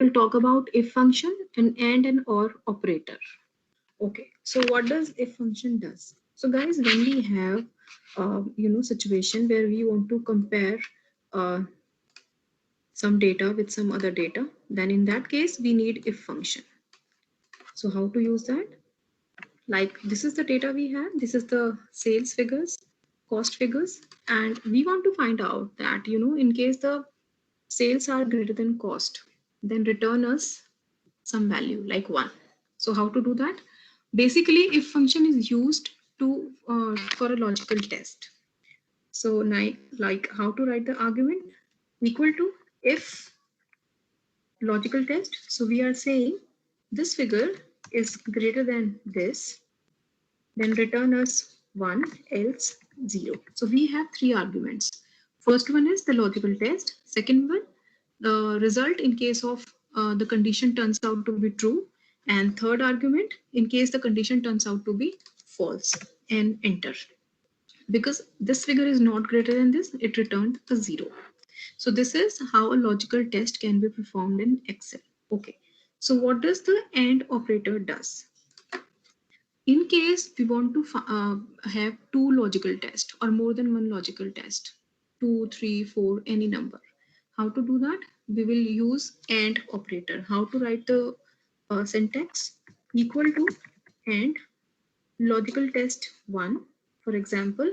We'll talk about if function and or operator. Okay, so what does if function does? So guys, when we have situation where we want to compare uh, some data with some other data, then in that case we need if function. So how to use that? Like this is the data we have, this is the sales figures, cost figures, and we want to find out that in case the sales are greater than cost, then return us some value like 1. So how to do that? Basically if function is used to for a logical test. So like how to write the argument? Equal to if logical test. So we are saying this figure is greater than this, then return us 1, else 0. So we have 3 arguments. First one is the logical test. Second one, the result in case of the condition turns out to be true. And third argument, in case the condition turns out to be false, and enter. Because this figure is not greater than this, it returned a 0. So this is how a logical test can be performed in Excel. Okay. So what does the AND operator does? In case we want to have 2 logical tests or more than 1 logical test, 2, 3, 4, any number. How to do that? We will use AND operator. How to write the syntax? Equal to AND logical test 1. For example,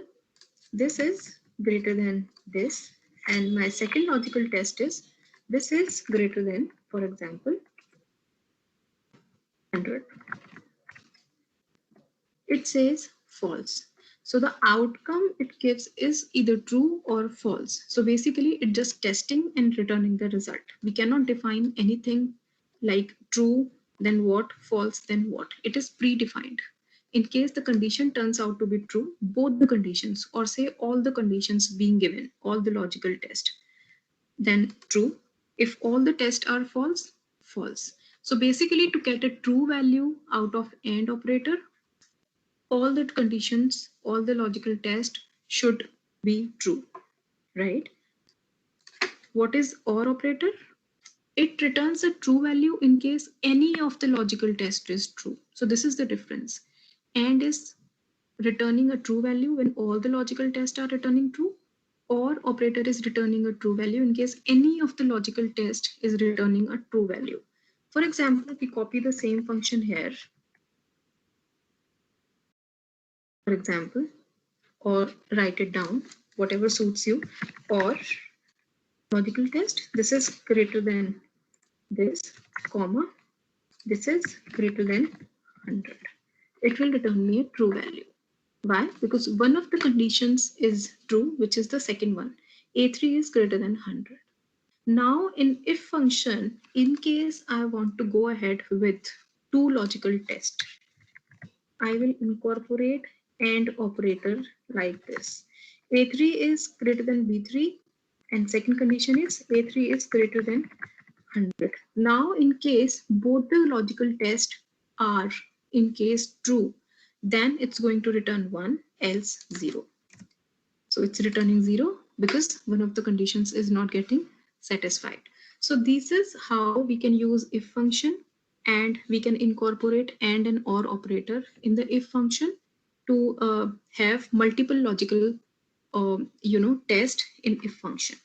this is greater than this, and my second logical test is this is greater than, for example, 100. It says false. So the outcome it gives is either true or false. So basically it's just testing and returning the result. We cannot define anything like true, then what, false, then what. It is predefined. In case the condition turns out to be true, both the conditions, or say all the conditions being given, all the logical test, then true. If all the tests are false, false. So basically to get a true value out of AND operator, all the conditions, all the logical tests should be true, right? What is OR operator? It returns a true value in case any of the logical test is true. So this is the difference. AND is returning a true value when all the logical tests are returning true. OR operator is returning a true value in case any of the logical test is returning a true value. For example, if we copy the same function here, for example, or write it down, whatever suits you, or logical test, this is greater than this, comma, this is greater than 100. It will return me a true value. Why? Because one of the conditions is true, which is the second one. A3 is greater than 100. Now in if function, in case I want to go ahead with 2 logical tests, I will incorporate AND operator like this. A3 is greater than B3, and second condition is A3 is greater than 100. Now in case both the logical tests are in case true, then it's going to return 1, else 0. So it's returning 0 because one of the conditions is not getting satisfied. So this is how we can use if function, and we can incorporate AND and OR operator in the if function to have multiple logical test in if function.